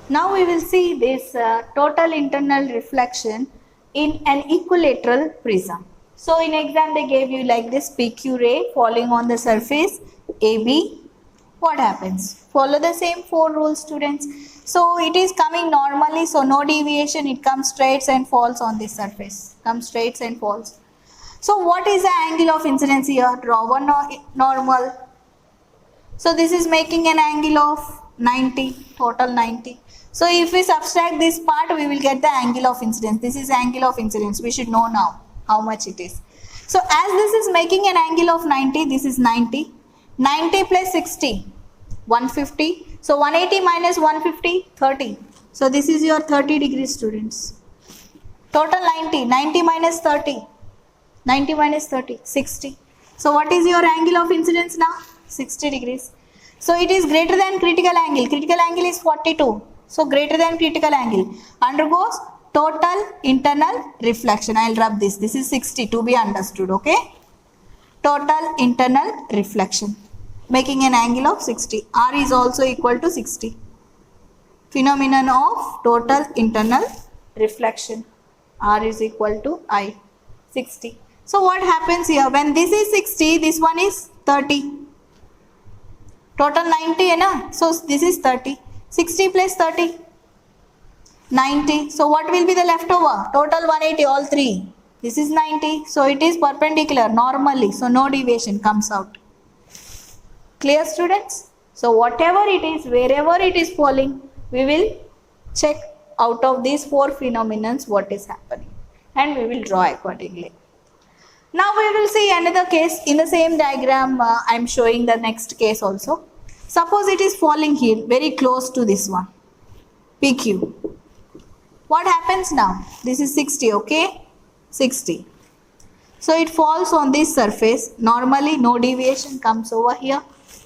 Now we will see this total internal reflection in an equilateral prism. So in exam they gave you like this PQ ray falling on the surface AB. What happens? Follow the same 4 rules, students. So it is coming normally, so no deviation, it comes straight and falls on this surface. Comes straight and falls. So what is the angle of incidence here? Draw one normal. So this is making an angle of 90, total 90. So if we subtract this part, we will get the angle of incidence. This is angle of incidence. We should know now how much it is. So as this is making an angle of 90, this is 90. 90 plus 60, 150. So 180 minus 150, 30. So this is your 30 degrees, students. Total 90. 90 minus 30. 90 minus 30, 60. So what is your angle of incidence now? 60 degrees. So it is greater than critical angle. Critical angle is 42. So greater than critical angle. Undergoes total internal reflection. I will rub this. This is 60 to be understood. Okay. Total internal reflection. Making an angle of 60. R is also equal to 60. Phenomenon of total internal reflection. R is equal to I. 60. So what happens here? When this is 60, this one is 30. Total 90 hai na? So this is 30. 60 plus 30. 90. So what will be the leftover? Total 180, all three. This is 90. So it is perpendicular normally. So no deviation comes out. Clear, students? So whatever it is, wherever it is falling, we will check out of these 4 phenomena what is happening. And we will draw accordingly. Now we will see another case. In the same diagram, I am showing the next case also. Suppose it is falling here, very close to this one, PQ. What happens now? This is 60, okay? 60. So it falls on this surface. Normally, no deviation comes over here.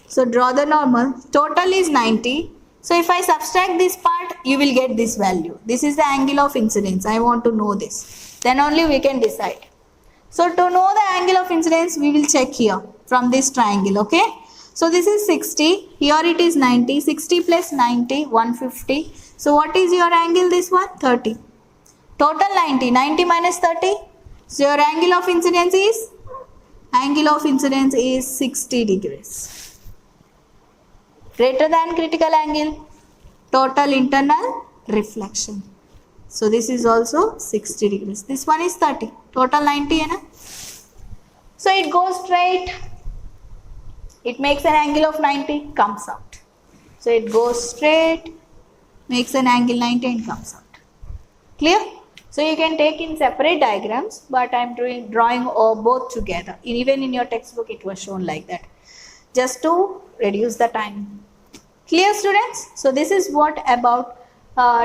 So draw the normal. Total is 90. So if I subtract this part, you will get this value. This is the angle of incidence. I want to know this. Then only we can decide. So to know the angle of incidence, we will check here from this triangle, okay? So this is 60, here it is 90, 60 plus 90, 150. So what is your angle, this one? 30. Total 90, 90 minus 30. So your angle of incidence is? Angle of incidence is 60 degrees. Greater than critical angle, total internal reflection. So this is also 60 degrees. This one is 30. Total 90 hai na? So it goes straight. It makes an angle of 90, comes out. So it goes straight, makes an angle 90 and comes out. Clear? So you can take in separate diagrams, but I am drawing both together. Even in your textbook it was shown like that. Just to reduce the time. Clear, students? So this is what about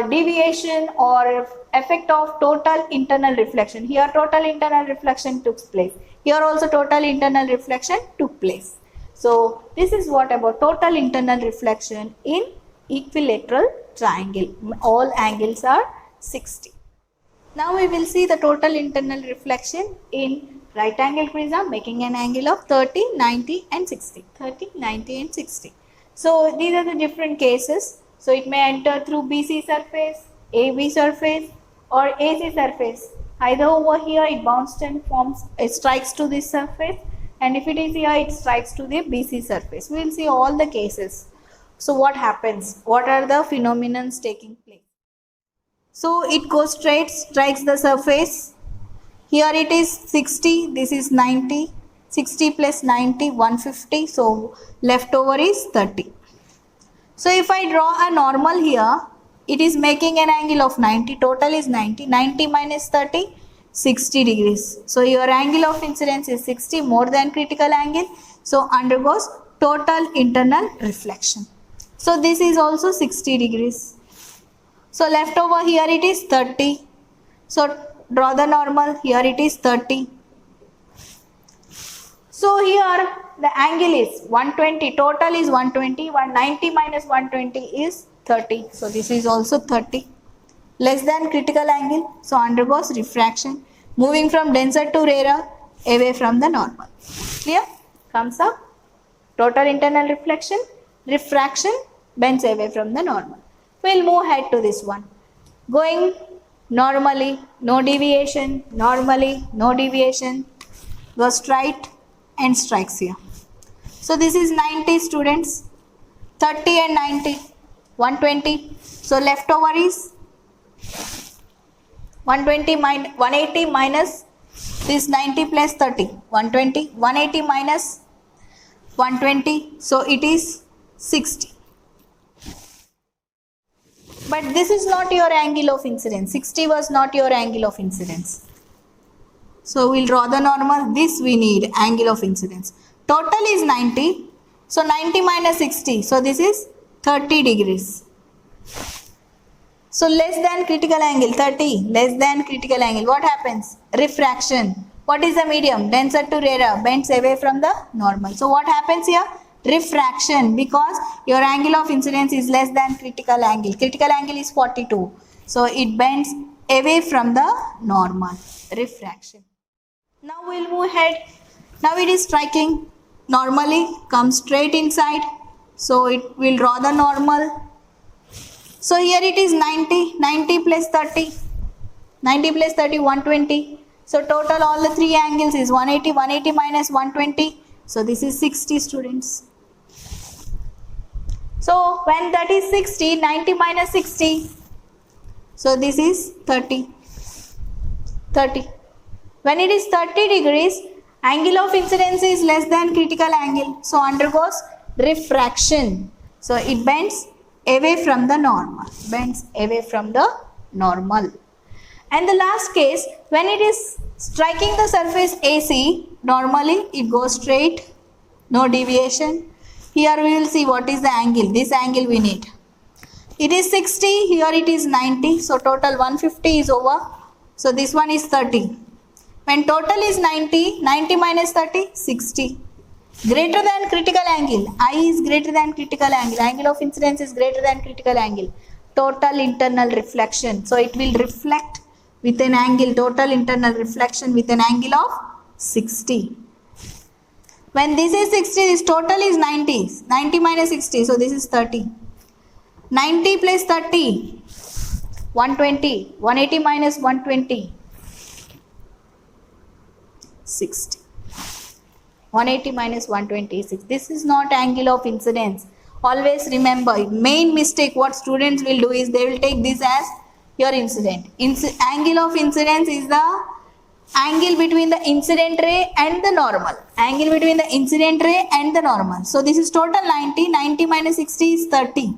deviation or effect of total internal reflection. Here total internal reflection took place. Here also total internal reflection took place. So this is what about total internal reflection in equilateral triangle. All angles are 60. Now we will see the total internal reflection in right angle prism making an angle of 30, 90 and 60. 30, 90 and 60. So these are the different cases. So it may enter through BC surface, AB surface or AC surface. Either over here it bounced and forms, it strikes to this surface, and if it is here it strikes to the BC surface. We will see all the cases. So what happens? What are the phenomena taking place? So it goes straight, strikes the surface. Here it is 60, this is 90. 60 plus 90, 150. So leftover is 30. So if I draw a normal here, it is making an angle of 90. Total is 90. 90 minus 30, 60 degrees. So your angle of incidence is 60, more than critical angle. So undergoes total internal reflection. So this is also 60 degrees. So left over here it is 30. So draw the normal. Here it is 30. So here the angle is 120. Total is 120. 190 minus 120 is 30. So this is also 30. Less than critical angle. So undergoes refraction. Moving from denser to rarer, away from the normal. Clear? Comes up. Total internal reflection. Refraction bends away from the normal. We'll move ahead to this one. Going normally, no deviation, normally, no deviation, goes straight and strikes here. So this is 90 students, 30 and 90, 120. So leftover is 180 minus this 90 plus 30, 120, 180 minus 120, so it is 60. But this is not your angle of incidence. 60 was not your angle of incidence. So we'll draw the normal. This we need angle of incidence. Total is 90. So 90 minus 60. So this is 30 degrees. So less than critical angle, 30, less than critical angle. What happens? Refraction. What is the medium? Denser to rarer, bends away from the normal. So what happens here? Refraction, because your angle of incidence is less than critical angle. Critical angle is 42. So it bends away from the normal. Refraction. Now we'll move ahead. Now it is striking. Normally comes straight inside. So it will draw the normal. So here it is 90. 90 plus 30. 90 plus 30, 120. So total all the three angles is 180. 180 minus 120. So this is 60 students. So when that is 60, 90 minus 60, so this is 30. 30. When it is 30 degrees, angle of incidence is less than critical angle. So undergoes refraction. So it bends away from the normal. Bends away from the normal. And the last case, when it is striking the surface AC, normally it goes straight, no deviation. Here we will see what is the angle. This angle we need. It is 60, here it is 90. So total 150 is over. So this one is 30. When total is 90, 90 minus 30, 60. Greater than critical angle. I is greater than critical angle. Angle of incidence is greater than critical angle. Total internal reflection. So it will reflect with an angle, total internal reflection with an angle of 60. When this is 60, this total is 90. 90 minus 60, so this is 30. 90 plus 30, 120. 180 minus 120, 60. 180 minus 126. This is not angle of incidence. Always remember, main mistake what students will do is they will take this as your incident. Angle of incidence is the angle between the incident ray and the normal. Angle between the incident ray and the normal. So this is total 90. 90 minus 60 is 30.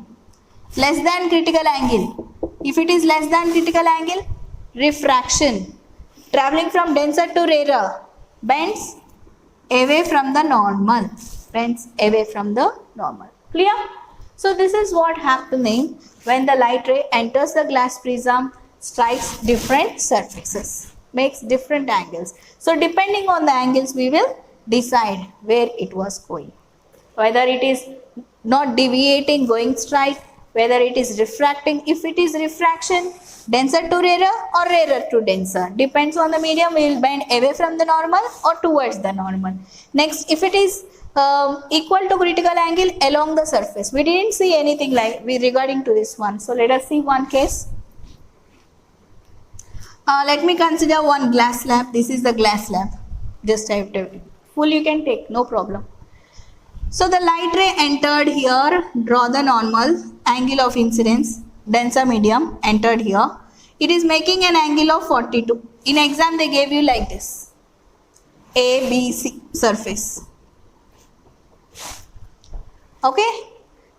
Less than critical angle. If it is less than critical angle, refraction. Traveling from denser to rarer, bends away from the normal. Bends away from the normal. Clear? So this is what happening when the light ray enters the glass prism, strikes different surfaces, makes different angles. So depending on the angles, we will decide where it was going. Whether it is not deviating, going straight, whether it is refracting. If it is refraction, denser to rarer or rarer to denser. Depends on the medium, we will bend away from the normal or towards the normal. Next, if it is equal to critical angle along the surface. We didn't see anything like regarding to this one. So let us see one case. Let me consider one glass slab. This is the glass slab. Just I have to full you can take, no problem. So the light ray entered here, draw the normal, angle of incidence, denser medium entered here. It is making an angle of 42. In exam they gave you like this. A, B, C surface. Okay.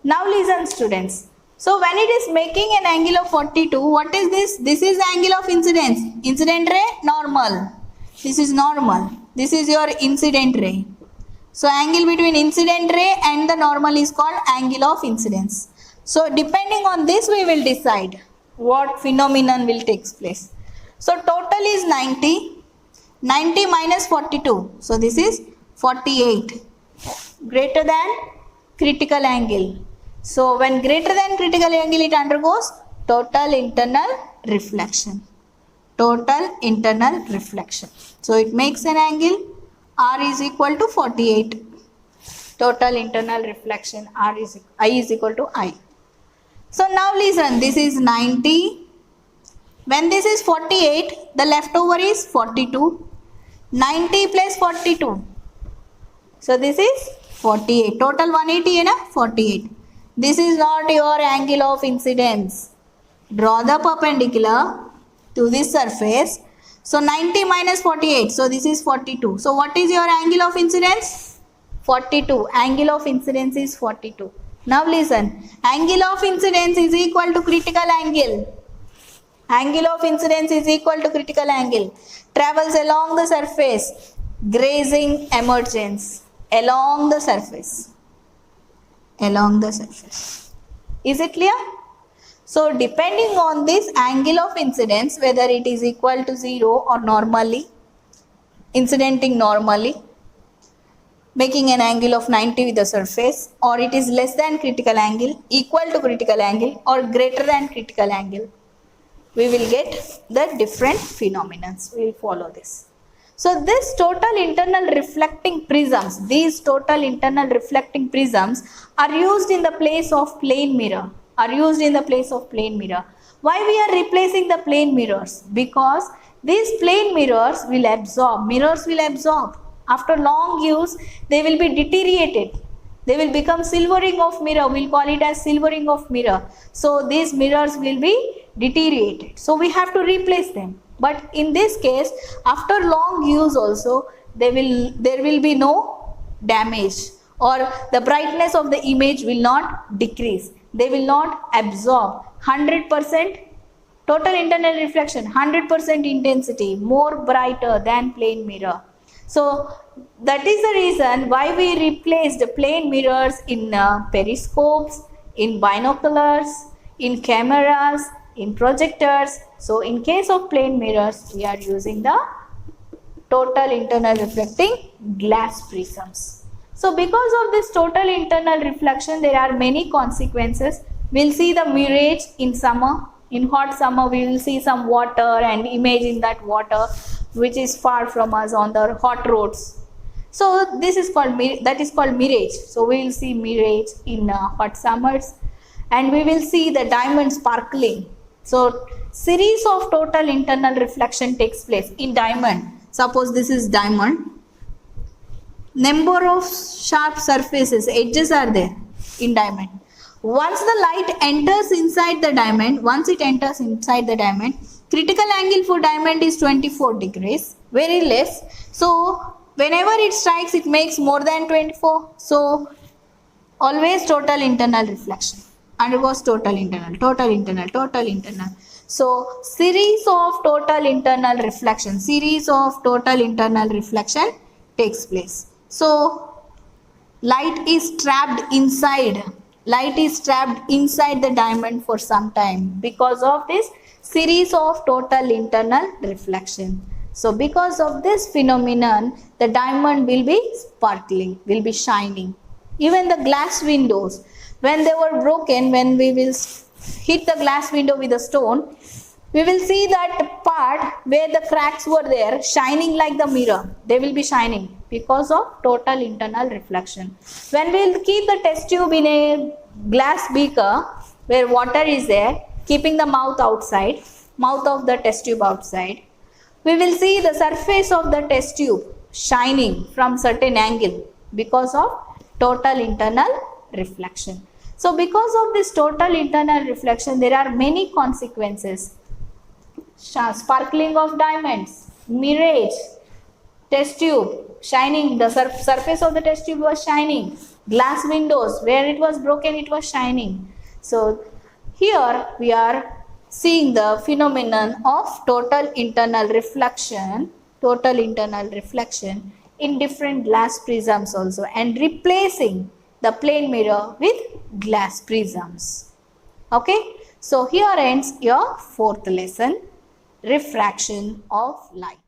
Now listen students. So when it is making an angle of 42, what is this? This is the angle of incidence. Incident ray, normal. This is normal. This is your incident ray. So angle between incident ray and the normal is called angle of incidence. So depending on this we will decide what phenomenon will take place. So total is 90. 90 minus 42. So this is 48. Greater than critical angle. So when greater than critical angle it undergoes total internal reflection. Total internal reflection. So it makes an angle R is equal to 48. Total internal reflection I is equal to I. So now listen, this is 90. When this is 48, the leftover is 42. 90 plus 42. So this is 48. Total 180 and 48. This is not your angle of incidence. Draw the perpendicular to this surface. So 90 minus 48. So this is 42. So what is your angle of incidence? 42. Angle of incidence is 42. Now listen. Angle of incidence is equal to critical angle. Angle of incidence is equal to critical angle. Travels along the surface. Grazing emergence. Along the surface. Along the surface. Is it clear? So depending on this angle of incidence, whether it is equal to 0 or normally, incidenting normally, making an angle of 90 with the surface, or it is less than critical angle, equal to critical angle, or greater than critical angle, we will get the different phenomena. We will follow this. So this total internal reflecting prisms, these total internal reflecting prisms are used in the place of plane mirror. Why we are replacing the plane mirrors? Because these plane mirrors will absorb. After long use, they will be deteriorated. They will become silvering of mirror. We'll call it as silvering of mirror. So these mirrors will be deteriorated. So we have to replace them. But in this case, after long use also, there will be no damage, or the brightness of the image will not decrease. They will not absorb. 100% total internal reflection, 100% intensity, more brighter than plane mirror. So that is the reason why we replaced plane mirrors in periscopes, in binoculars, in cameras, in projectors. So in case of plane mirrors, we are using the total internal reflecting glass prisms. So because of this total internal reflection, there are many consequences. We'll see the mirage in summer. In hot summer, we will see some water and image in that water which is far from us on the hot roads. So this is called mirage. So we will see mirage in hot summers, and we will see the diamond sparkling. So series of total internal reflection takes place in diamond. Suppose this is diamond. Number of sharp surfaces, edges are there in diamond. Once the light enters inside the diamond, critical angle for diamond is 24 degrees, very less. So whenever it strikes, it makes more than 24. So always total internal reflection, undergoes total internal. So series of total internal reflection takes place. So light is trapped inside the diamond for some time because of this series of total internal reflection. So because of this phenomenon, the diamond will be sparkling, will be shining. Even the glass windows, when they were broken, when we will hit the glass window with a stone, we will see that part where the cracks were there shining like the mirror. They will be shining because of total internal reflection. When we will keep the test tube in a glass beaker where water is there, keeping the mouth of the test tube outside, we will see the surface of the test tube shining from certain angle because of total internal reflection. So because of this total internal reflection, there are many consequences. Sparkling of diamonds, mirage, test tube shining, the surface of the test tube was shining, glass windows, where it was broken, it was shining. So here we are seeing the phenomenon of total internal reflection in different glass prisms also, and replacing the plane mirror with glass prisms. Okay, so here ends your fourth lesson, refraction of light.